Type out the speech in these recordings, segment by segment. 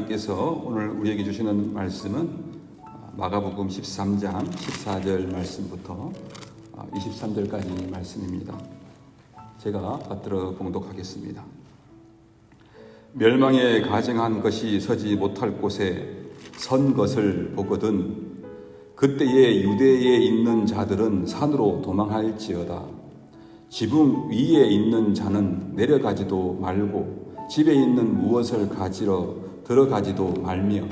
하나님께서 오늘 우리에게 주시는 말씀은 마가복음 13장 14절 말씀부터 23절까지 말씀입니다. 제가 받들어 봉독하겠습니다. 멸망에 가증한 것이 서지 못할 곳에 선 것을 보거든 그때에 유대에 있는 자들은 산으로 도망할지어다. 지붕 위에 있는 자는 내려가지도 말고 집에 있는 무엇을 가지러 들어가지도 말며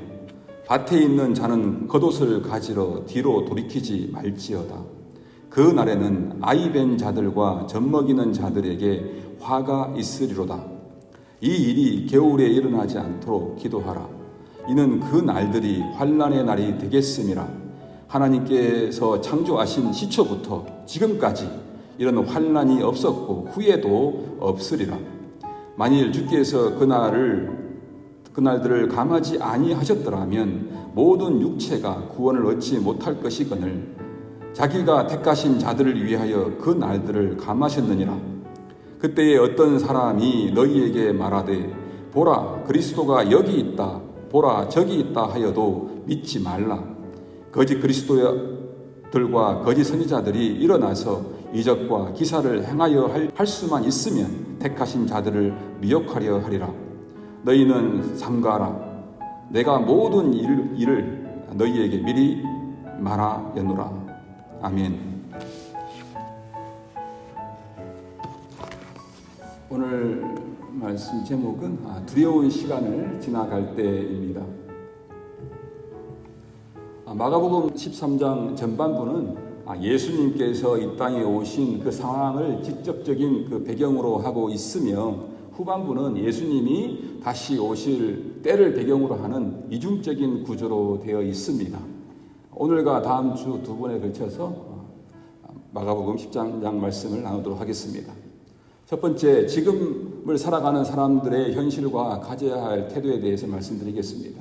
밭에 있는 자는 겉옷을 가지러 뒤로 돌이키지 말지어다. 그 날에는 아이 뵌 자들과 젖먹이는 자들에게 화가 있으리로다. 이 일이 겨울에 일어나지 않도록 기도하라. 이는 그 날들이 환난의 날이 되겠음이라. 하나님께서 창조하신 시초부터 지금까지 이런 환난이 없었고 후에도 없으리라. 만일 주께서 그날들을 감하지 아니하셨더라면 모든 육체가 구원을 얻지 못할 것이거늘 자기가 택하신 자들을 위하여 그 날들을 감하셨느니라. 그때에 어떤 사람이 너희에게 말하되 보라 그리스도가 여기 있다 보라 저기 있다 하여도 믿지 말라. 거짓 그리스도들과 거짓 선지자들이 일어나서 이적과 기사를 행하여 할 수만 있으면 택하신 자들을 미혹하려 하리라. 너희는 삼가라. 내가 모든 일을 너희에게 미리 말하였노라. 아멘. 오늘 말씀 제목은 두려운 시간을 지나갈 때입니다. 마가복음 13장 전반부는 예수님께서 이 땅에 오신 그 상황을 직접적인 그 배경으로 하고 있으며 후반부는 예수님이 다시 오실 때를 배경으로 하는 이중적인 구조로 되어 있습니다. 오늘과 다음 주 두 번에 걸쳐서 마가복음 13장 말씀을 나누도록 하겠습니다. 첫 번째, 지금을 살아가는 사람들의 현실과 가져야 할 태도에 대해서 말씀드리겠습니다.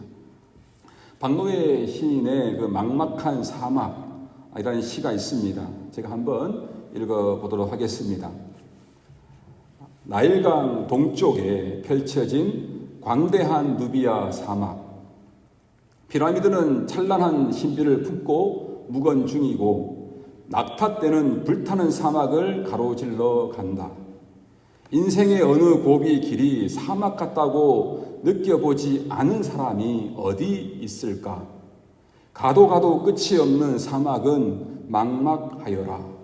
박노해 시인의 그 막막한 사막이라는 시가 있습니다. 제가 한번 읽어보도록 하겠습니다. 나일강 동쪽에 펼쳐진 광대한 누비아 사막. 피라미드는 찬란한 신비를 품고 묵은 중이고 낙타떼는 불타는 사막을 가로질러 간다. 인생의 어느 고비 길이 사막 같다고 느껴보지 않은 사람이 어디 있을까? 가도 끝이 없는 사막은 막막하여라.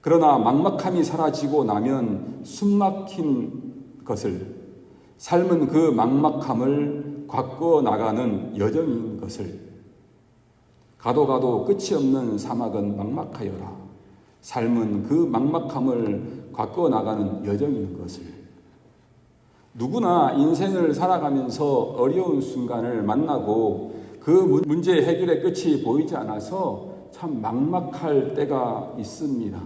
그러나 막막함이 사라지고 나면 숨막힌 것을, 삶은 그 막막함을 바꿔 나가는 여정인 것을. 가도 끝이 없는 사막은 막막하여라. 삶은 그 막막함을 바꿔 나가는 여정인 것을. 누구나 인생을 살아가면서 어려운 순간을 만나고 그 문제 해결의 끝이 보이지 않아서 참 막막할 때가 있습니다.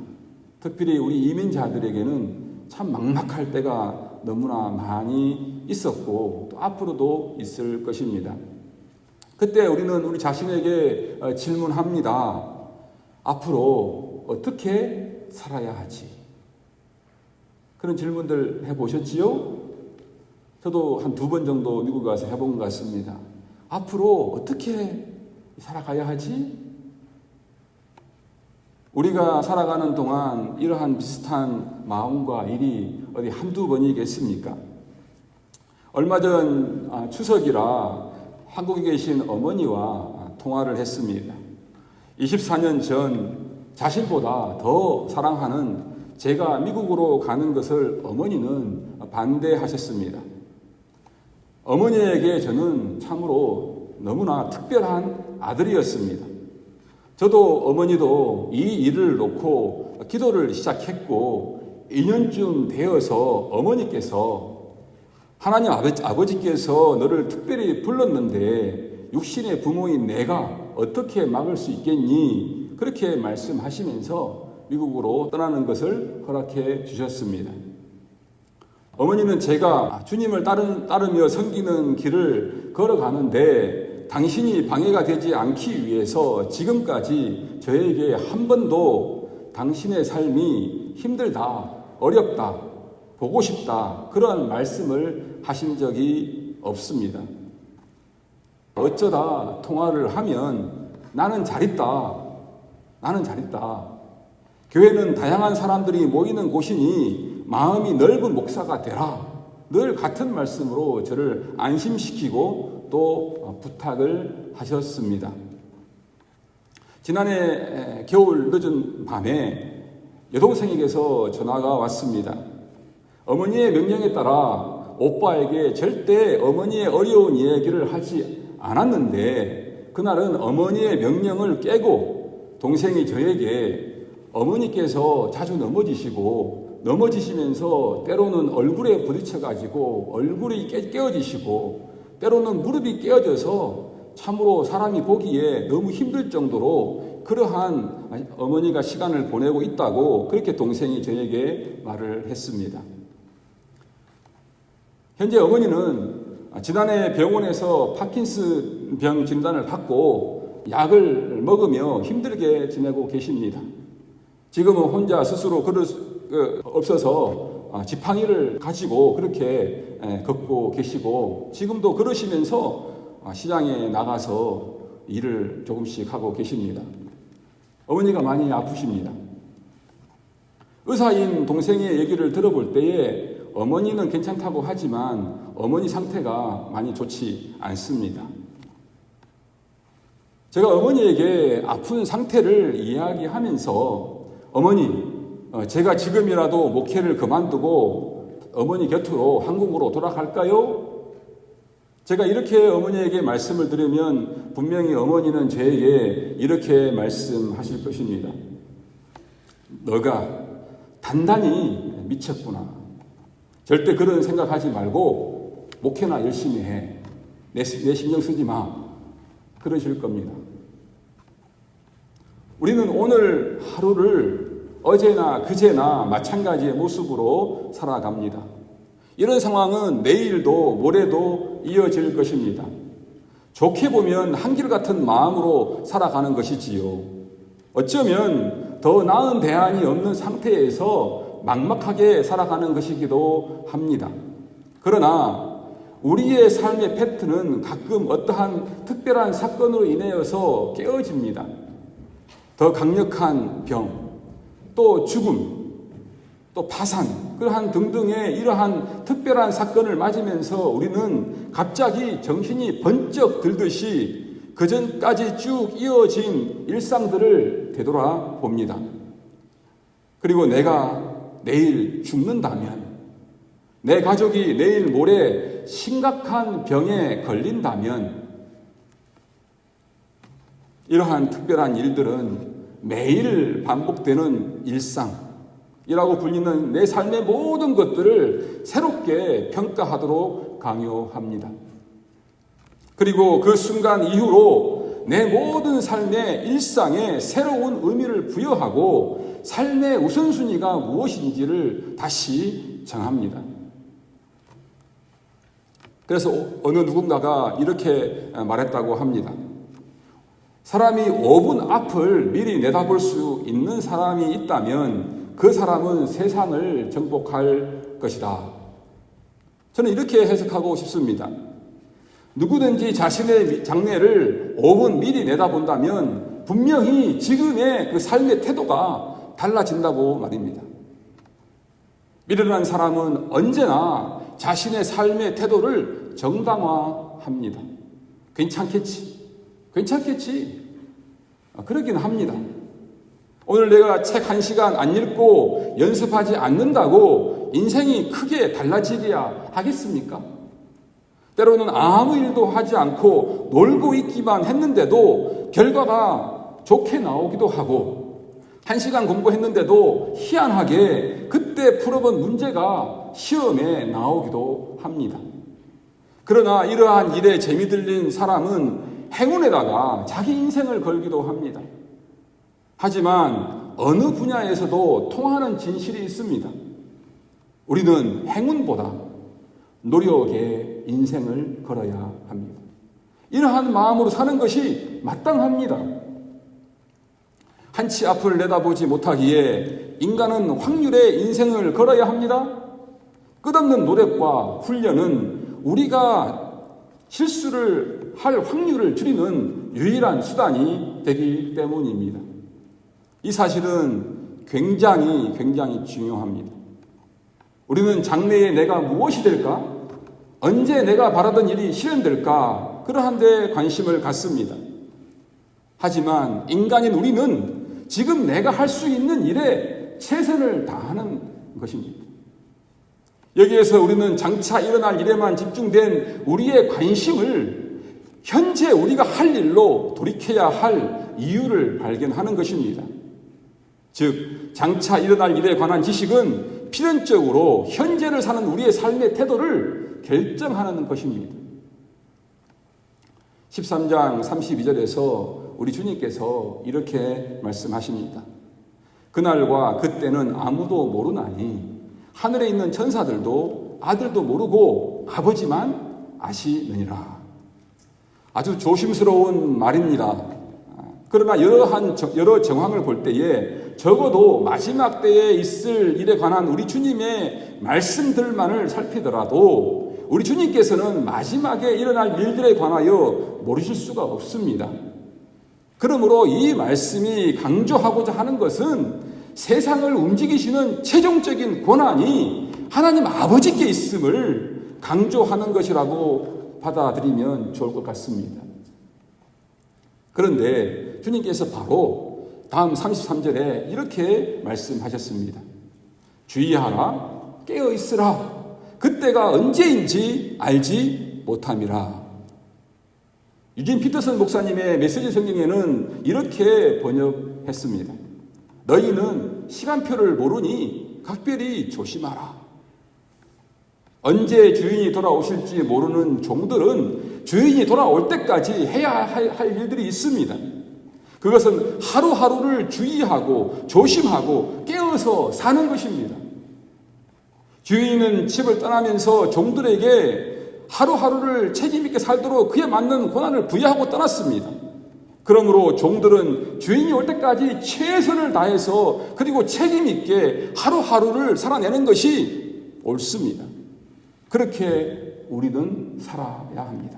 특별히 우리 이민자들에게는 참 막막할 때가 너무나 많이 있었고 또 앞으로도 있을 것입니다. 그때 우리는 우리 자신에게 질문합니다. 앞으로 어떻게 살아야 하지? 그런 질문들 해보셨지요? 저도 한 2번 정도 미국에 가서 해본 것 같습니다. 앞으로 어떻게 살아가야 하지? 우리가 살아가는 동안 이러한 비슷한 마음과 일이 어디 한두 번이겠습니까? 얼마 전 추석이라 한국에 계신 어머니와 통화를 했습니다. 24년 전 자신보다 더 사랑하는 제가 미국으로 가는 것을 어머니는 반대하셨습니다. 어머니에게 저는 참으로 너무나 특별한 아들이었습니다. 저도 어머니도 이 일을 놓고 기도를 시작했고 2년쯤 되어서 어머니께서 하나님 아버지께서 너를 특별히 불렀는데 육신의 부모인 내가 어떻게 막을 수 있겠니? 그렇게 말씀하시면서 미국으로 떠나는 것을 허락해 주셨습니다. 어머니는 제가 주님을 따르며 섬기는 길을 걸어가는데 당신이 방해가 되지 않기 위해서 지금까지 저에게 한 번도 당신의 삶이 힘들다, 어렵다, 보고 싶다 그런 말씀을 하신 적이 없습니다. 어쩌다 통화를 하면 나는 잘 있다. 나는 잘 있다. 교회는 다양한 사람들이 모이는 곳이니 마음이 넓은 목사가 되라. 늘 같은 말씀으로 저를 안심시키고 또 부탁을 하셨습니다. 지난해 겨울 늦은 밤에 여동생에게서 전화가 왔습니다. 어머니의 명령에 따라 오빠에게 절대 어머니의 어려운 이야기를 하지 않았는데 그날은 어머니의 명령을 깨고 동생이 저에게 어머니께서 자주 넘어지시면서 때로는 얼굴에 부딪혀가지고 얼굴이 깨어지시고 때로는 무릎이 깨어져서 참으로 사람이 보기에 너무 힘들 정도로 그러한 어머니가 시간을 보내고 있다고 그렇게 동생이 저에게 말을 했습니다. 현재 어머니는 지난해 병원에서 파킨슨 병 진단을 받고 약을 먹으며 힘들게 지내고 계십니다. 지금은 혼자 스스로 걸을 수 없어서 지팡이를 가지고 그렇게 걷고 계시고 지금도 걸으시면서 시장에 나가서 일을 조금씩 하고 계십니다. 어머니가 많이 아프십니다. 의사인 동생의 얘기를 들어볼 때에 어머니는 괜찮다고 하지만 어머니 상태가 많이 좋지 않습니다. 제가 어머니에게 아픈 상태를 이야기하면서 어머니, 제가 지금이라도 목회를 그만두고 어머니 곁으로 한국으로 돌아갈까요? 제가 이렇게 어머니에게 말씀을 드리면 분명히 어머니는 저에게 이렇게 말씀하실 것입니다. 너가 단단히 미쳤구나. 절대 그런 생각하지 말고 목회나 열심히 해. 내 신경 쓰지 마. 그러실 겁니다. 우리는 오늘 하루를 어제나 그제나 마찬가지의 모습으로 살아갑니다. 이런 상황은 내일도 모레도 이어질 것입니다. 좋게 보면 한결같은 마음으로 살아가는 것이지요. 어쩌면 더 나은 대안이 없는 상태에서 막막하게 살아가는 것이기도 합니다. 그러나 우리의 삶의 패턴은 가끔 어떠한 특별한 사건으로 인하여서 깨어집니다. 더 강력한 병, 또 죽음, 또 파산, 그러한 등등의 이러한 특별한 사건을 맞으면서 우리는 갑자기 정신이 번쩍 들듯이 그전까지 쭉 이어진 일상들을 되돌아봅니다. 그리고 내가 내일 죽는다면, 내 가족이 내일 모레 심각한 병에 걸린다면 이러한 특별한 일들은 매일 반복되는 일상이라고 불리는 내 삶의 모든 것들을 새롭게 평가하도록 강요합니다. 그리고 그 순간 이후로 내 모든 삶의 일상에 새로운 의미를 부여하고 삶의 우선순위가 무엇인지를 다시 정합니다. 그래서 어느 누군가가 이렇게 말했다고 합니다. 사람이 5분 앞을 미리 내다볼 수 있는 사람이 있다면 그 사람은 세상을 정복할 것이다. 저는 이렇게 해석하고 싶습니다. 누구든지 자신의 장래를 5분 미리 내다본다면 분명히 지금의 그 삶의 태도가 달라진다고 말입니다. 미련한 사람은 언제나 자신의 삶의 태도를 정당화합니다. 괜찮겠지. 그러긴 합니다. 오늘 내가 책 1시간 안 읽고 연습하지 않는다고 인생이 크게 달라지리야 하겠습니까? 때로는 아무 일도 하지 않고 놀고 있기만 했는데도 결과가 좋게 나오기도 하고 1시간 공부했는데도 희한하게 그때 풀어본 문제가 시험에 나오기도 합니다. 그러나 이러한 일에 재미들린 사람은 행운에다가 자기 인생을 걸기도 합니다. 하지만 어느 분야에서도 통하는 진실이 있습니다. 우리는 행운보다 노력에 인생을 걸어야 합니다. 이러한 마음으로 사는 것이 마땅합니다. 한치 앞을 내다보지 못하기에 인간은 확률의 인생을 걸어야 합니다. 끝없는 노력과 훈련은 우리가 실수를 할 확률을 줄이는 유일한 수단이 되기 때문입니다. 이 사실은 굉장히 중요합니다. 우리는 장래에 내가 무엇이 될까? 언제 내가 바라던 일이 실현될까? 그러한 데 관심을 갖습니다. 하지만 인간인 우리는 지금 내가 할 수 있는 일에 최선을 다하는 것입니다. 여기에서 우리는 장차 일어날 일에만 집중된 우리의 관심을 현재 우리가 할 일로 돌이켜야 할 이유를 발견하는 것입니다. 즉, 장차 일어날 일에 관한 지식은 필연적으로 현재를 사는 우리의 삶의 태도를 결정하는 것입니다. 13장 32절에서 우리 주님께서 이렇게 말씀하십니다. 그날과 그때는 아무도 모르나니 하늘에 있는 천사들도 아들도 모르고 아버지만 아시느니라. 아주 조심스러운 말입니다. 그러나 여러 정황을 볼 때에 적어도 마지막 때에 있을 일에 관한 우리 주님의 말씀들만을 살피더라도 우리 주님께서는 마지막에 일어날 일들에 관하여 모르실 수가 없습니다. 그러므로 이 말씀이 강조하고자 하는 것은 세상을 움직이시는 최종적인 권한이 하나님 아버지께 있음을 강조하는 것이라고 받아들이면 좋을 것 같습니다. 그런데 주님께서 바로 다음 33절에 이렇게 말씀하셨습니다. 주의하라, 깨어있으라. 그때가 언제인지 알지 못함이라. 유진 피터슨 목사님의 메시지 성경에는 이렇게 번역했습니다. 너희는 시간표를 모르니 각별히 조심하라. 언제 주인이 돌아오실지 모르는 종들은 주인이 돌아올 때까지 해야 할 일들이 있습니다. 그것은 하루하루를 주의하고 조심하고 깨어서 사는 것입니다. 주인은 집을 떠나면서 종들에게 하루하루를 책임있게 살도록 그에 맞는 권한을 부여하고 떠났습니다. 그러므로 종들은 주인이 올 때까지 최선을 다해서 그리고 책임있게 하루하루를 살아내는 것이 옳습니다. 그렇게 우리는 살아야 합니다.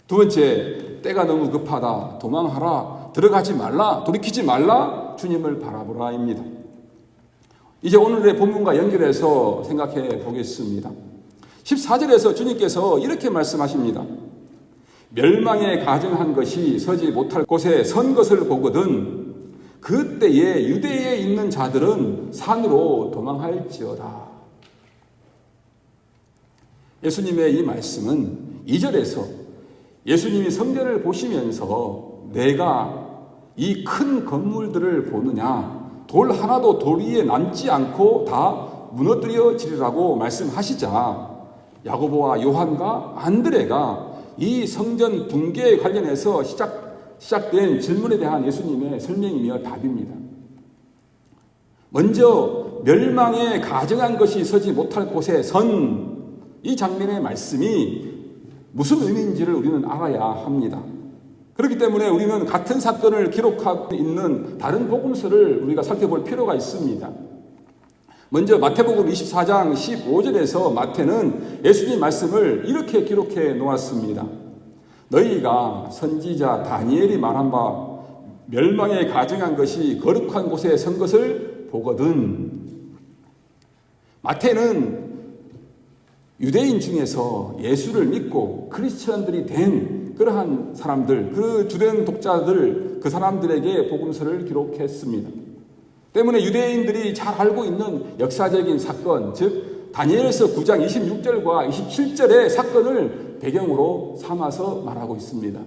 두 번째, 때가 너무 급하다, 도망하라, 들어가지 말라, 돌이키지 말라, 주님을 바라보라입니다. 이제 오늘의 본문과 연결해서 생각해 보겠습니다. 14절에서 주님께서 이렇게 말씀하십니다. 멸망에 가증한 것이 서지 못할 곳에 선 것을 보거든 그때에 유대에 있는 자들은 산으로 도망할지어다. 예수님의 이 말씀은 2절에서 예수님이 성전을 보시면서 내가 이 큰 건물들을 보느냐, 돌 하나도 돌 위에 남지 않고 다 무너뜨려지리라고 말씀하시자 야고보와 요한과 안드레가 이 성전 붕괴에 관련해서 시작된 질문에 대한 예수님의 설명이며 답입니다. 먼저 멸망에 가증한 것이 서지 못할 곳에 선 이 장면의 말씀이 무슨 의미인지를 우리는 알아야 합니다. 그렇기 때문에 우리는 같은 사건을 기록하고 있는 다른 복음서를 우리가 살펴볼 필요가 있습니다. 먼저 마태복음 24장 15절에서 마태는 예수님 말씀을 이렇게 기록해 놓았습니다. 너희가 선지자 다니엘이 말한 바 멸망에 가증한 것이 거룩한 곳에 선 것을 보거든. 마태는 유대인 중에서 예수를 믿고 크리스천들이 된 그러한 사람들, 그 주된 독자들, 그 사람들에게 복음서를 기록했습니다. 때문에 유대인들이 잘 알고 있는 역사적인 사건, 즉 다니엘서 9장 26절과 27절의 사건을 배경으로 삼아서 말하고 있습니다.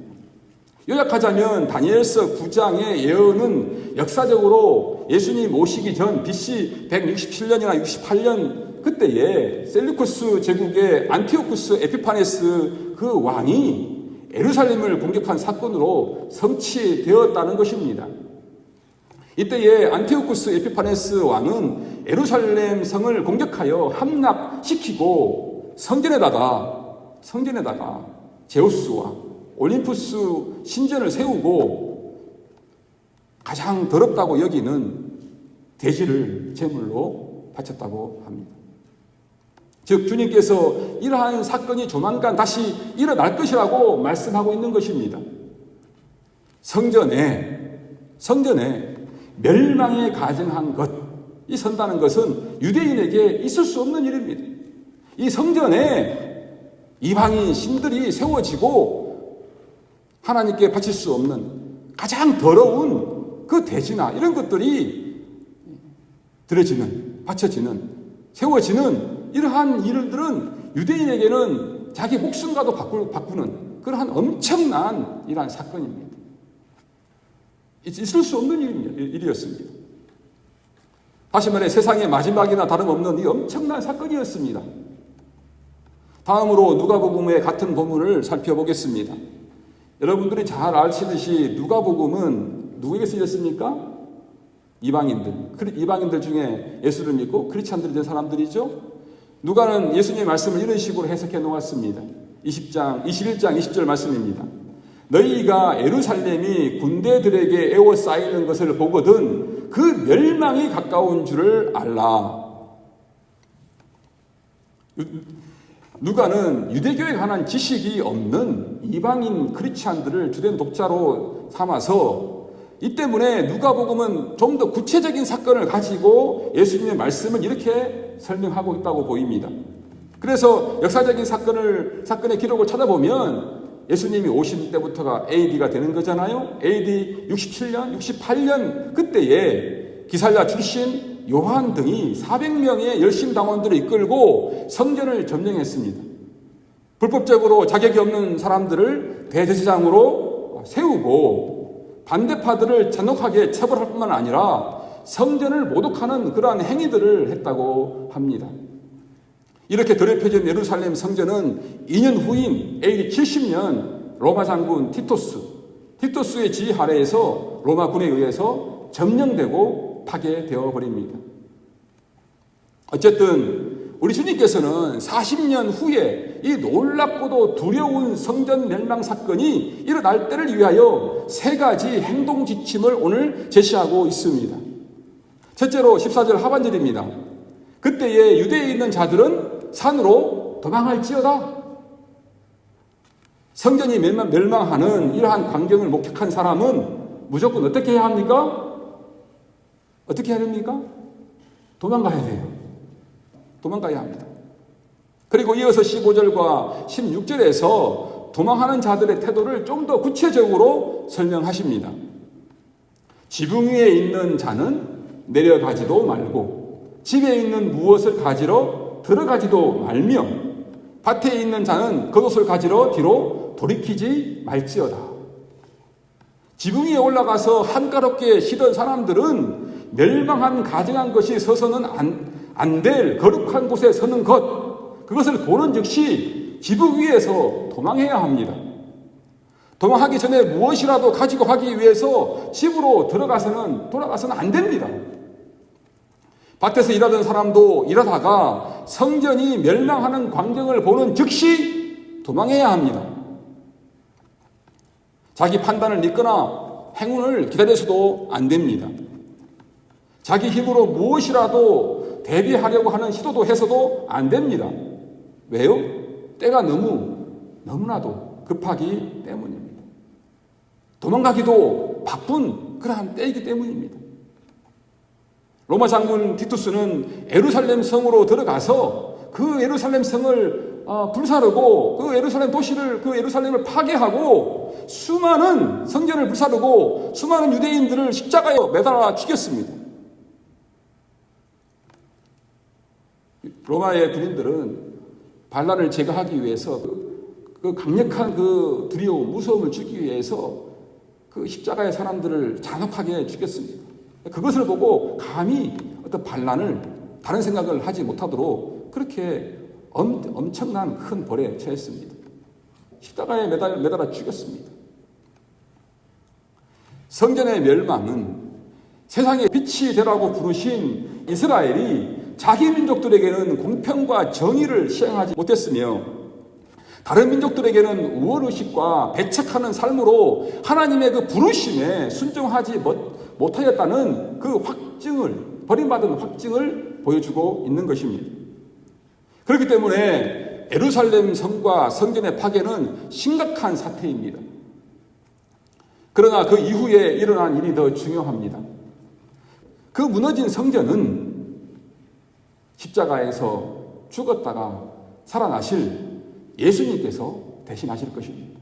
요약하자면 다니엘서 9장의 예언은 역사적으로 예수님 오시기 전 BC 167년이나 68년 그때에 셀루쿠스 제국의 안티오쿠스 에피파네스 그 왕이 예루살렘을 공격한 사건으로 성취되었다는 것입니다. 이때에 안티오쿠스 에피파네스 왕은 예루살렘 성을 공격하여 함락시키고 성전에다가 제우스와 올림푸스 신전을 세우고 가장 더럽다고 여기는 돼지를 제물로 바쳤다고 합니다. 즉 주님께서 이러한 사건이 조만간 다시 일어날 것이라고 말씀하고 있는 것입니다. 성전에 멸망에 가증한 것이 선다는 것은 유대인에게 있을 수 없는 일입니다. 이 성전에 이방인 신들이 세워지고 하나님께 바칠 수 없는 가장 더러운 그 돼지나 이런 것들이 바쳐지는, 세워지는 이러한 일들은 유대인에게는 자기 목숨과도 바꾸는 그러한 엄청난 이러한 사건입니다. 있을 수 없는 일이었습니다. 다시 말해 세상의 마지막이나 다름없는 이 엄청난 사건이었습니다. 다음으로 누가복음의 같은 본문을 살펴보겠습니다. 여러분들이 잘 아시듯이 누가복음은 누구에게 쓰였습니까? 이방인들 중에 예수를 믿고 크리스찬들이 된 사람들이죠. 누가는 예수님의 말씀을 이런 식으로 해석해 놓았습니다. 21장 20절 말씀입니다. 너희가 예루살렘이 군대들에게 에워싸이는 것을 보거든 그 멸망이 가까운 줄을 알라. 누가는 유대교에 관한 지식이 없는 이방인 크리스찬들을 주된 독자로 삼아서 이 때문에 누가복음은 좀 더 구체적인 사건을 가지고 예수님의 말씀을 이렇게 설명하고 있다고 보입니다. 그래서 역사적인 사건의 기록을 찾아보면 예수님이 오신 때부터가 AD가 되는 거잖아요. AD 67년, 68년 그때에 기살야 출신 요한 등이 400명의 열심당원들을 이끌고 성전을 점령했습니다. 불법적으로 자격이 없는 사람들을 대제사장으로 세우고 반대파들을 잔혹하게 처벌할 뿐만 아니라 성전을 모독하는 그러한 행위들을 했다고 합니다. 이렇게 더럽혀진 예루살렘 성전은 2년 후인 AD 70년 로마 장군 티토스의 지휘 아래에서 로마군에 의해서 점령되고 파괴되어 버립니다. 어쨌든 우리 주님께서는 40년 후에 이 놀랍고도 두려운 성전 멸망 사건이 일어날 때를 위하여 세 가지 행동 지침을 오늘 제시하고 있습니다. 첫째로 14절 하반절입니다. 그때에 유대에 있는 자들은 산으로 도망할지어다. 성전이 멸망하는 이러한 광경을 목격한 사람은 무조건 어떻게 해야 합니까? 어떻게 해야 됩니까? 도망가야 돼요. 도망가야 합니다. 그리고 이어서 15절과 16절에서 도망하는 자들의 태도를 좀 더 구체적으로 설명하십니다. 지붕 위에 있는 자는 내려가지도 말고 집에 있는 무엇을 가지러 들어가지도 말며 밭에 있는 자는 겉옷을 가지러 뒤로 돌이키지 말지어다. 지붕 위에 올라가서 한가롭게 쉬던 사람들은 멸망한 가증한 것이 서서는 안 될 거룩한 곳에 서는 그것을 보는 즉시 지붕 위에서 도망해야 합니다. 도망하기 전에 무엇이라도 가지고 가기 위해서 집으로 돌아가서는 안 됩니다. 밭에서 일하던 사람도 일하다가 성전이 멸망하는 광경을 보는 즉시 도망해야 합니다. 자기 판단을 믿거나 행운을 기다려서도 안 됩니다. 자기 힘으로 무엇이라도 대비하려고 하는 시도도 해서도 안 됩니다. 왜요? 때가 너무나도 급하기 때문입니다. 도망가기도 바쁜 그러한 때이기 때문입니다. 로마 장군 티투스는 예루살렘 성으로 들어가서 그 예루살렘 성을 불사르고 그 예루살렘 도시를 그 예루살렘을 파괴하고 수많은 성전을 불사르고 수많은 유대인들을 십자가에 매달아 죽였습니다. 로마의 군인들은 반란을 제거하기 위해서 그 강력한 그 두려움, 무서움을 주기 위해서 그 십자가의 사람들을 잔혹하게 죽였습니다. 그것을 보고 감히 어떤 반란을 다른 생각을 하지 못하도록 그렇게 엄청난 큰 벌에 처했습니다. 십자가에 매달아 죽였습니다. 성전의 멸망은 세상의 빛이 되라고 부르신 이스라엘이 자기 민족들에게는 공평과 정의를 시행하지 못했으며 다른 민족들에게는 우월의식과 배척하는 삶으로 하나님의 그 부르심에 순종하지 못하였다는 그 확증을, 버림받은 확증을 보여주고 있는 것입니다. 그렇기 때문에 예루살렘 성과 성전의 파괴는 심각한 사태입니다. 그러나 그 이후에 일어난 일이 더 중요합니다. 그 무너진 성전은 십자가에서 죽었다가 살아나실 예수님께서 대신하실 것입니다.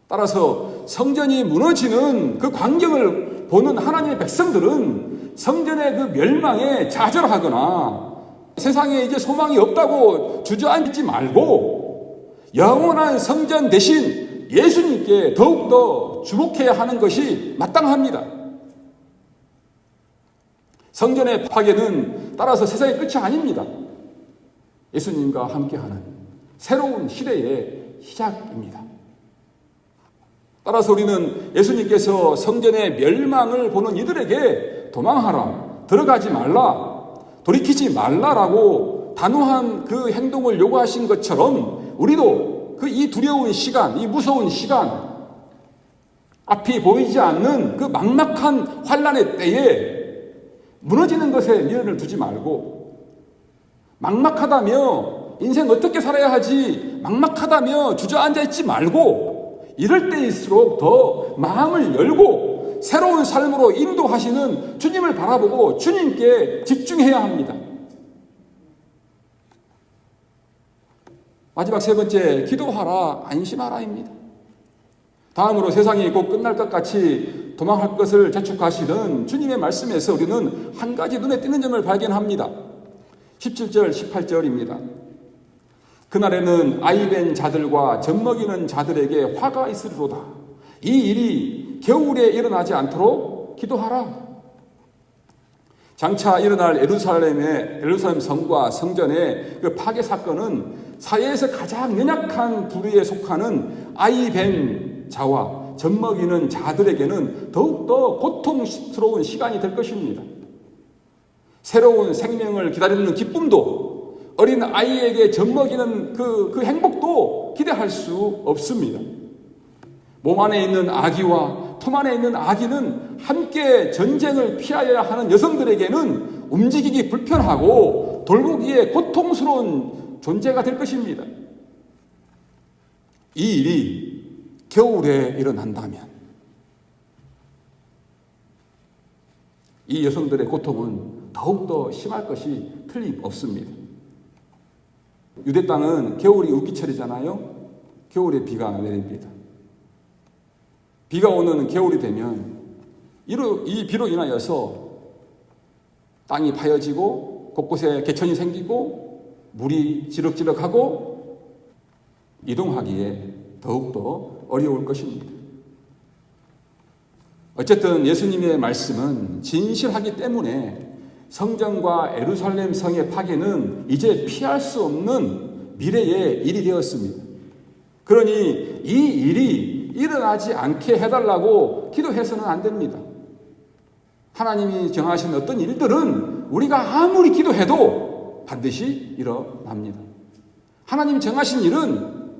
따라서 성전이 무너지는 그 광경을 보는 하나님의 백성들은 성전의 그 멸망에 좌절하거나 세상에 이제 소망이 없다고 주저앉지 말고 영원한 성전 대신 예수님께 더욱더 주목해야 하는 것이 마땅합니다. 성전의 파괴는 따라서 세상의 끝이 아닙니다. 예수님과 함께하는 새로운 시대의 시작입니다. 따라서 우리는 예수님께서 성전의 멸망을 보는 이들에게 도망하라, 들어가지 말라, 돌이키지 말라라고 단호한 그 행동을 요구하신 것처럼 우리도 그 이 두려운 시간, 이 무서운 시간, 앞이 보이지 않는 그 막막한 환난의 때에 무너지는 것에 미련을 두지 말고, 막막하다며 인생 어떻게 살아야 하지 막막하다며 주저앉아 있지 말고, 이럴 때일수록 더 마음을 열고 새로운 삶으로 인도하시는 주님을 바라보고 주님께 집중해야 합니다. 마지막 세 번째, 기도하라, 안심하라입니다. 다음으로 세상이 곧 끝날 것 같이 도망할 것을 재촉하시는 주님의 말씀에서 우리는 한 가지 눈에 띄는 점을 발견합니다. 17절, 18절입니다. 그날에는 아이된 자들과 젖먹이는 자들에게 화가 있으리로다. 이 일이 겨울에 일어나지 않도록 기도하라. 장차 일어날 예루살렘 성과 성전의 그 파괴 사건은 사회에서 가장 연약한 부류에 속하는 아이된 자와 젖먹이는 자들에게는 더욱더 고통스러운 시간이 될 것입니다. 새로운 생명을 기다리는 기쁨도, 어린 아이에게 젖먹이는 그 행복도 기대할 수 없습니다. 몸 안에 있는 아기와 품 안에 있는 아기는 함께 전쟁을 피하여야 하는 여성들에게는 움직이기 불편하고 돌보기에 고통스러운 존재가 될 것입니다. 이 일이 겨울에 일어난다면 이 여성들의 고통은 더욱더 심할 것이 틀림없습니다. 유대 땅은 겨울이 우기철이잖아요. 겨울에 비가 내립니다. 비가 오는 겨울이 되면 이 비로 인하여서 땅이 파여지고 곳곳에 개천이 생기고 물이 지럭지럭하고 이동하기에 더욱더 어려울 것입니다. 어쨌든 예수님의 말씀은 진실하기 때문에 성전과 예루살렘 성의 파괴는 이제 피할 수 없는 미래의 일이 되었습니다. 그러니 이 일이 일어나지 않게 해달라고 기도해서는 안 됩니다. 하나님이 정하신 어떤 일들은 우리가 아무리 기도해도 반드시 일어납니다. 하나님이 정하신 일은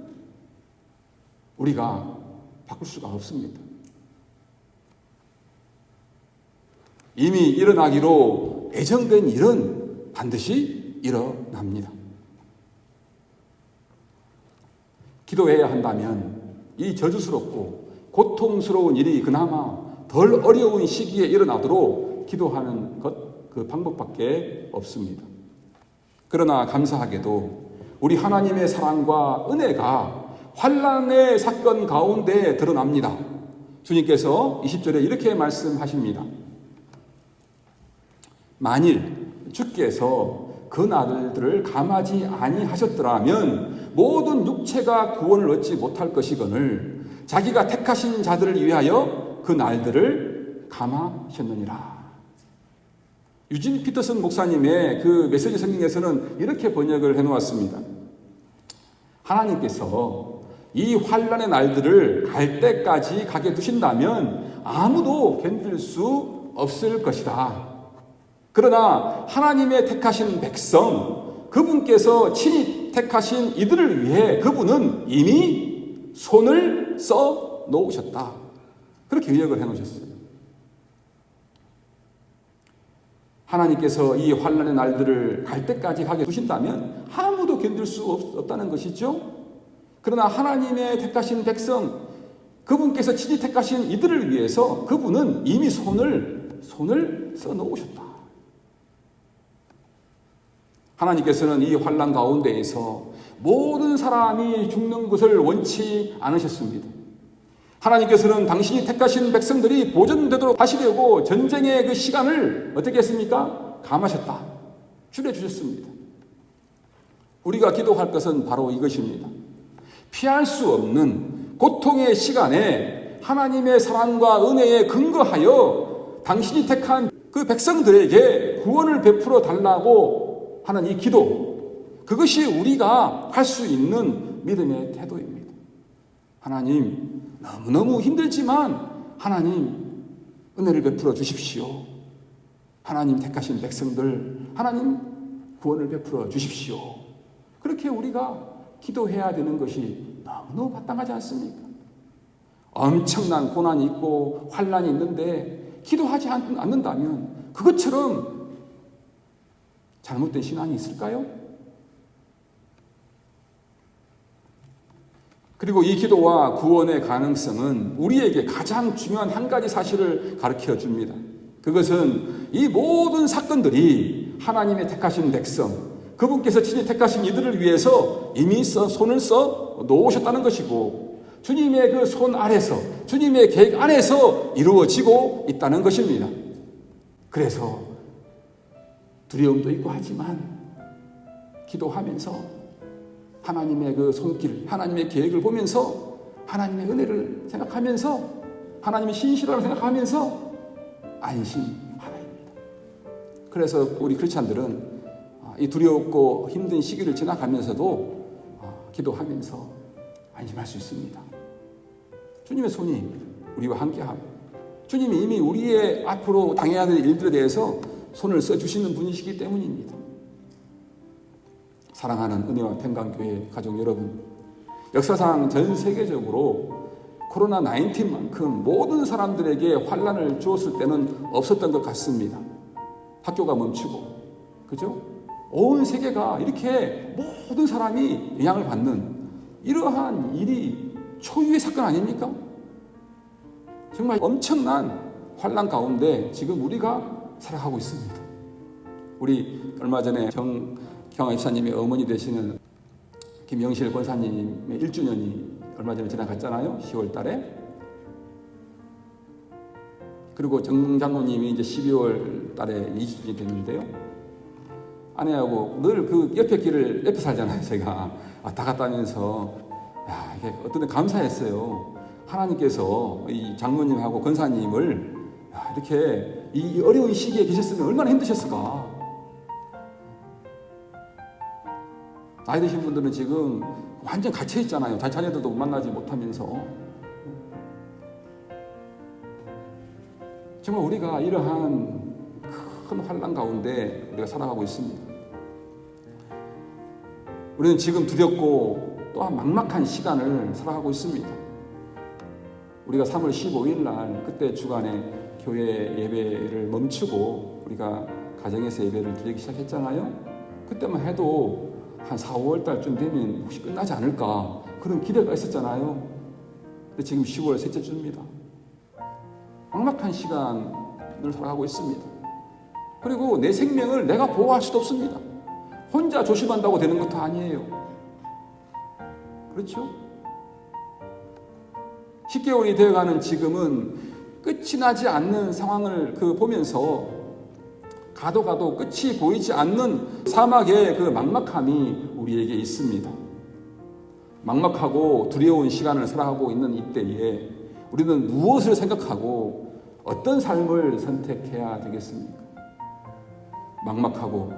우리가 바꿀 수가 없습니다. 이미 일어나기로 예정된 일은 반드시 일어납니다. 기도해야 한다면 이 저주스럽고 고통스러운 일이 그나마 덜 어려운 시기에 일어나도록 기도하는 그 방법밖에 없습니다. 그러나 감사하게도 우리 하나님의 사랑과 은혜가 환난의 사건 가운데 드러납니다. 주님께서 20절에 이렇게 말씀하십니다. 만일 주께서 그 날들을 감하지 아니하셨더라면 모든 육체가 구원을 얻지 못할 것이거늘 자기가 택하신 자들을 위하여 그 날들을 감하셨느니라. 유진 피터슨 목사님의 그 메시지 성경에서는 이렇게 번역을 해놓았습니다. 하나님께서 이 환난의 날들을 갈 때까지 가게 두신다면 아무도 견딜 수 없을 것이다. 그러나 하나님의 택하신 백성, 그분께서 친히 택하신 이들을 위해 그분은 이미 손을 써 놓으셨다. 그렇게 의역을 해놓으셨어요. 하나님께서 이 환난의 날들을 갈 때까지 가게 두신다면 아무도 견딜 수 없다는 것이죠. 그러나 하나님의 택하신 백성, 그분께서 친히 택하신 이들을 위해서 그분은 이미 손을 써놓으셨다. 하나님께서는 이 환난 가운데에서 모든 사람이 죽는 것을 원치 않으셨습니다. 하나님께서는 당신이 택하신 백성들이 보존되도록 하시려고 전쟁의 그 시간을 어떻게 했습니까? 감하셨다. 줄여주셨습니다. 우리가 기도할 것은 바로 이것입니다. 피할 수 없는 고통의 시간에 하나님의 사랑과 은혜에 근거하여 당신이 택한 그 백성들에게 구원을 베풀어 달라고 하는 이 기도, 그것이 우리가 할 수 있는 믿음의 태도입니다. 하나님, 너무너무 힘들지만 하나님 은혜를 베풀어 주십시오. 하나님 택하신 백성들, 하나님 구원을 베풀어 주십시오. 그렇게 우리가 기도해야 되는 것이 너무너무 마땅하지 않습니까? 엄청난 고난이 있고 환난이 있는데 기도하지 않는다면 그것처럼 잘못된 신앙이 있을까요? 그리고 이 기도와 구원의 가능성은 우리에게 가장 중요한 한 가지 사실을 가르쳐 줍니다. 그것은 이 모든 사건들이 하나님의 택하신 백성, 그분께서 친히 택하신 이들을 위해서 이미 손을 써 놓으셨다는 것이고, 주님의 그 손 아래서, 주님의 계획 안에서 이루어지고 있다는 것입니다. 그래서 두려움도 있고 하지만 기도하면서 하나님의 그 손길, 하나님의 계획을 보면서 하나님의 은혜를 생각하면서 하나님의 신실함을 생각하면서 안심하라 입니다. 그래서 우리 크리스찬들은 이 두렵고 힘든 시기를 지나가면서도 기도하면서 안심할 수 있습니다. 주님의 손이 우리와 함께하고 주님이 이미 우리의 앞으로 당해야 될 일들에 대해서 손을 써주시는 분이시기 때문입니다. 사랑하는 은혜와 평강교회 가족 여러분, 역사상 전 세계적으로 코로나19만큼 모든 사람들에게 환난을 주었을 때는 없었던 것 같습니다. 학교가 멈추고, 그죠? 온 세계가 이렇게 모든 사람이 영향을 받는 이러한 일이 초유의 사건 아닙니까? 정말 엄청난 환난 가운데 지금 우리가 살아가고 있습니다. 우리 얼마 전에 경화 입사님의 어머니 되시는 김영실 권사님의 1주년이 얼마 전에 지나갔잖아요. 10월 달에. 그리고 정 장로님이 이제 12월 달에 2주년이 됐는데요. 아내하고 늘 그 옆에 길을 옆에 살잖아요. 제가 왔다 갔다 하면서 이게 어떤 때 감사했어요. 하나님께서 이 장로님하고 권사님을 이렇게 이 어려운 시기에 계셨으면 얼마나 힘드셨을까. 나이 드신 분들은 지금 완전 갇혀 있잖아요. 자녀들도 만나지 못하면서. 정말 우리가 이러한 큰 환난 가운데 우리가 살아가고 있습니다. 우리는 지금 두렵고 또한 막막한 시간을 살아가고 있습니다. 우리가 3월 15일 날 그때 주간에 교회 예배를 멈추고 우리가 가정에서 예배를 드리기 시작했잖아요. 그때만 해도 한 4, 5월 달쯤 되면 혹시 끝나지 않을까 그런 기대가 있었잖아요. 근데 지금 10월 셋째 주입니다. 막막한 시간을 살아가고 있습니다. 그리고 내 생명을 내가 보호할 수도 없습니다. 혼자 조심한다고 되는 것도 아니에요. 그렇죠? 10개월이 되어가는 지금은 끝이 나지 않는 상황을 보면서 가도 끝이 보이지 않는 사막의 그 막막함이 우리에게 있습니다. 막막하고 두려운 시간을 살아가고 있는 이때에 우리는 무엇을 생각하고 어떤 삶을 선택해야 되겠습니까? 막막하고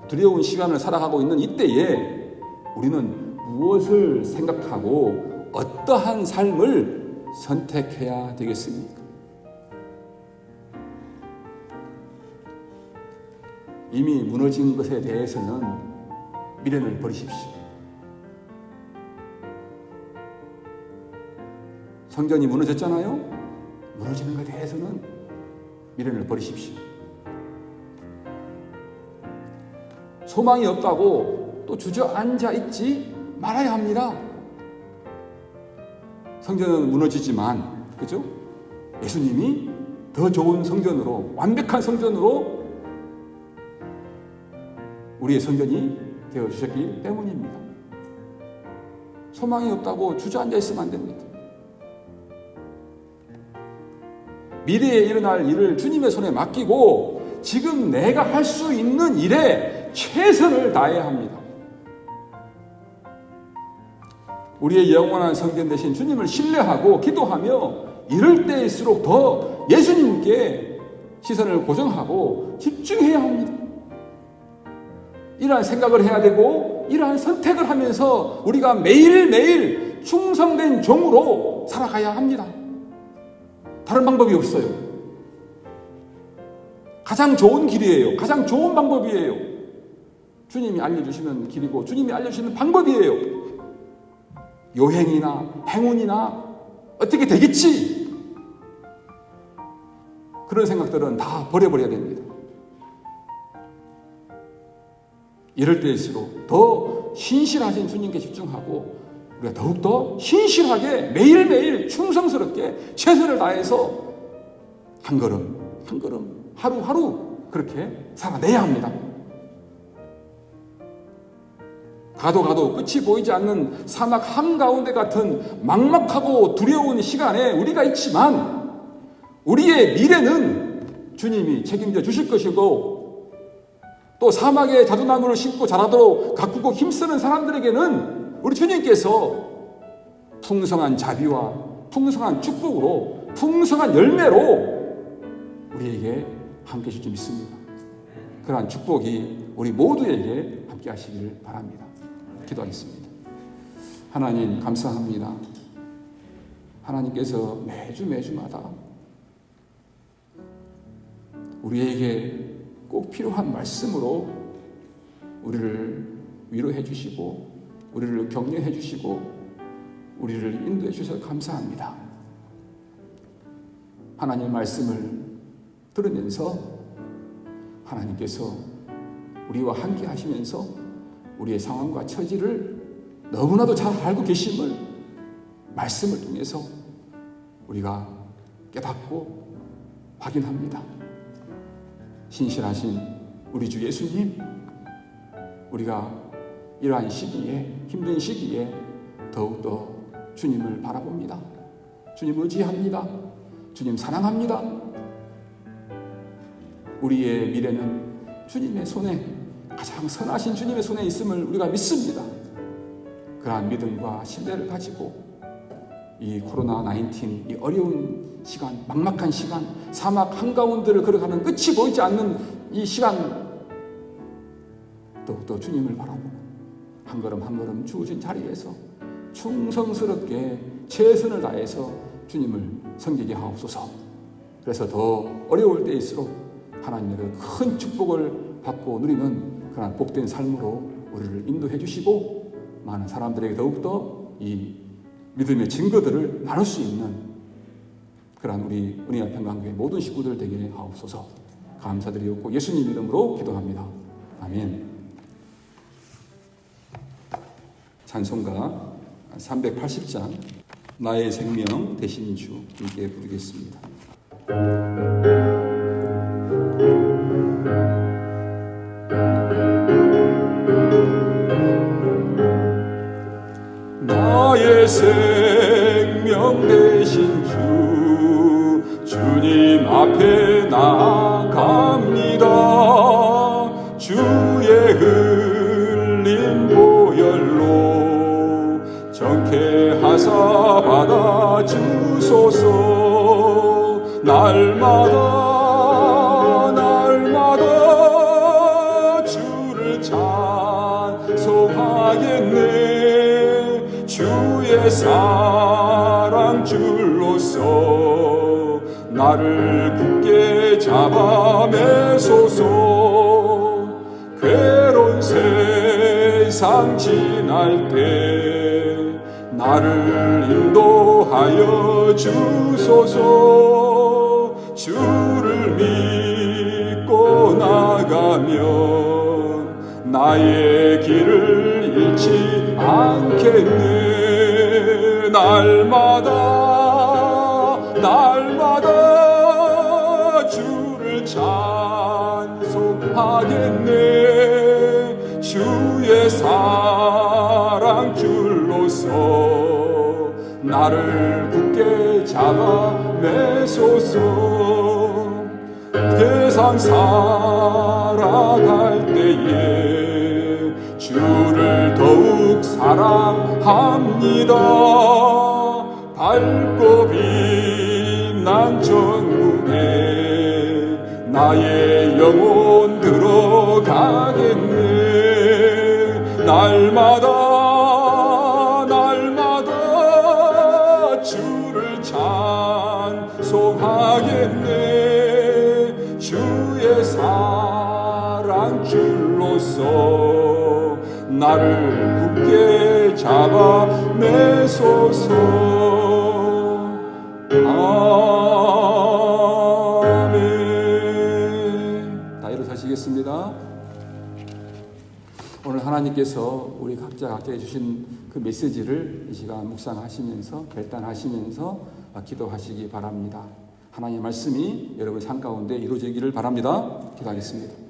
두려운 시간을 살아가고 있는 이때에 우리는 무엇을 생각하고 어떠한 삶을 선택해야 되겠습니까? 이미 무너진 것에 대해서는 미련을 버리십시오. 성전이 무너졌잖아요. 무너지는 것에 대해서는 미련을 버리십시오. 소망이 없다고 또 주저앉아 있지 말아야 합니다. 성전은 무너지지만, 그죠? 예수님이 더 좋은 성전으로, 완벽한 성전으로 우리의 성전이 되어주셨기 때문입니다. 소망이 없다고 주저앉아 있으면 안 됩니다. 미래에 일어날 일을 주님의 손에 맡기고 지금 내가 할 수 있는 일에 최선을 다해야 합니다. 우리의 영원한 성전 대신 주님을 신뢰하고 기도하며 이럴 때일수록 더 예수님께 시선을 고정하고 집중해야 합니다. 이러한 생각을 해야 되고 이러한 선택을 하면서 우리가 매일매일 충성된 종으로 살아가야 합니다. 다른 방법이 없어요. 가장 좋은 길이에요. 가장 좋은 방법이에요. 주님이 알려주시는 길이고 주님이 알려주시는 방법이에요. 요행이나 행운이나 어떻게 되겠지? 그런 생각들은 다 버려버려야 됩니다. 이럴 때일수록 더 신실하신 주님께 집중하고 우리가 더욱더 신실하게 매일매일 충성스럽게 최선을 다해서 한 걸음 한 걸음 하루하루 그렇게 살아내야 합니다. 가도 끝이 보이지 않는 사막 한가운데 같은 막막하고 두려운 시간에 우리가 있지만 우리의 미래는 주님이 책임져 주실 것이고 또 사막에 자두나무를 심고 자라도록 가꾸고 힘쓰는 사람들에게는 우리 주님께서 풍성한 자비와 풍성한 축복으로 풍성한 열매로 우리에게 함께 해줄 줄 믿습니다. 그러한 축복이 우리 모두에게 함께 하시기를 바랍니다. 기도하겠습니다. 하나님 감사합니다. 하나님께서 매주마다 우리에게 꼭 필요한 말씀으로 우리를 위로해 주시고 우리를 격려해 주시고 우리를 인도해 주셔서 감사합니다. 하나님의 말씀을 들으면서 하나님께서 우리와 함께 하시면서 우리의 상황과 처지를 너무나도 잘 알고 계심을 말씀을 통해서 우리가 깨닫고 확인합니다. 신실하신 우리 주 예수님, 우리가 이러한 시기에 힘든 시기에 더욱더 주님을 바라봅니다. 주님 의지합니다. 주님 사랑합니다. 우리의 미래는 주님의 손에 가장 선하신 주님의 손에 있음을 우리가 믿습니다. 그러한 믿음과 신뢰를 가지고 이 코로나19 이 어려운 시간, 막막한 시간, 사막 한가운데를 걸어가는 끝이 보이지 않는 이 시간 더욱더 주님을 바라보고 한 걸음 한 걸음 주어진 자리에서 충성스럽게 최선을 다해서 주님을 섬기게 하옵소서. 그래서 더 어려울 때일수록 하나님의 큰 축복을 받고 누리는 그런 복된 삶으로 우리를 인도해 주시고 많은 사람들에게 더욱더 이 믿음의 증거들을 나눌 수 있는 그런 우리 은혜와 평강교회 모든 식구들 되게 하옵소서. 감사드리옵고 예수님 이름으로 기도합니다. 아멘. 찬송가 380장 나의 생명 되신 주 함께 부르겠습니다. 나의 생명 되신 주 주님 앞에 나아갑니다. 주의 흘린 보혈로 정케하사 받아주소서. 날마다 주를 찬송하겠네. 주의 사랑 줄로서 나를 굳게 잡아 매소서. 괴로운 세상 지날 때 나를 인도하여 주소서. 주를 믿고 나가면 나의 길을 잃지 않겠네. 날마다 주를 찬송하겠네. 주의 사랑 줄로서 나를 굳게 잡아 매소서. 세상 살아갈 때에 주를 더욱 사랑합니다. 밝고 빛난 천국에 나의 영혼 들어가겠네. 날마다 주를 찬송하겠네. 주의 사랑 줄로서 나를 굳게 잡아 매소서. 아멘. 다 일어서시겠습니다. 오늘 하나님께서 우리 각자에게 주신 그 메시지를 이 시간 묵상하시면서 결단하시면서 기도하시기 바랍니다. 하나님의 말씀이 여러분 삶 가운데 이루어지기를 바랍니다. 기도하겠습니다.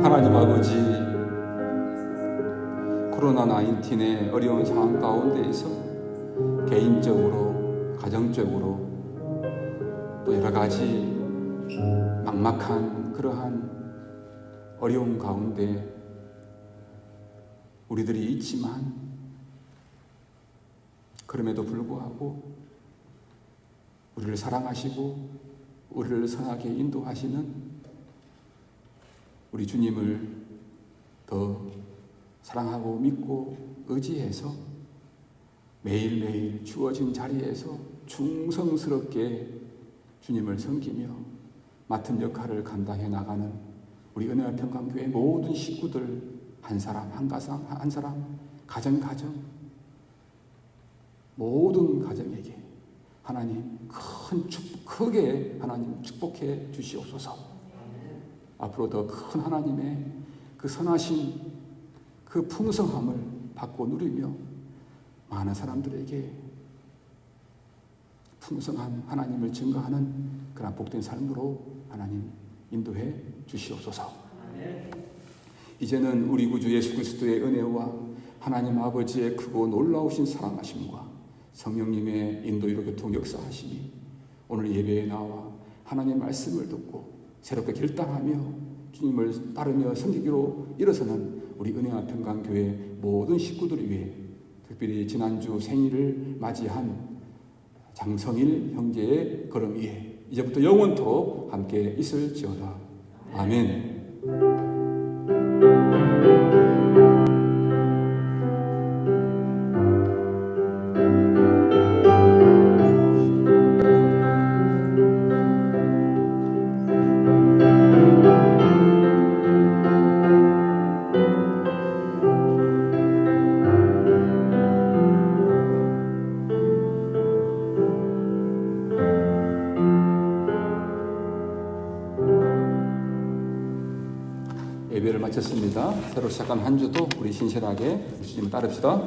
하나님 아버지, 코로나19의 어려운 상황 가운데에서 개인적으로, 가정적으로 또 여러 가지 막막한 그러한 어려움 가운데 우리들이 있지만, 그럼에도 불구하고 우리를 사랑하시고 우리를 선하게 인도하시는 우리 주님을 더 사랑하고 믿고 의지해서 매일매일 주어진 자리에서 충성스럽게 주님을 섬기며 맡은 역할을 감당해 나가는 우리 은혜와 평강교회 모든 식구들 한 사람 한 사람 가정 모든 가정에게 하나님 크게 하나님 축복해 주시옵소서. 앞으로 더 큰 하나님의 그 선하신 그 풍성함을 받고 누리며 많은 사람들에게 풍성한 하나님을 증거하는 그런 복된 삶으로 하나님 인도해 주시옵소서. 이제는 우리 구주 예수 그리스도의 은혜와 하나님 아버지의 크고 놀라우신 사랑하심과 성령님의 인도로 교통 역사하심이 오늘 예배에 나와 하나님의 말씀을 듣고 새롭게 결단하며 주님을 따르며 섬기기로 일어서는 우리 은혜와 평강교회 모든 식구들을 위해, 특별히 지난주 생일을 맞이한 장성일 형제의 걸음 위에 이제부터 영원토록 함께 있을지어다. 아멘. 예배를 마쳤습니다. 새로 시작한 한 주도 우리 신실하게 주님 따릅시다.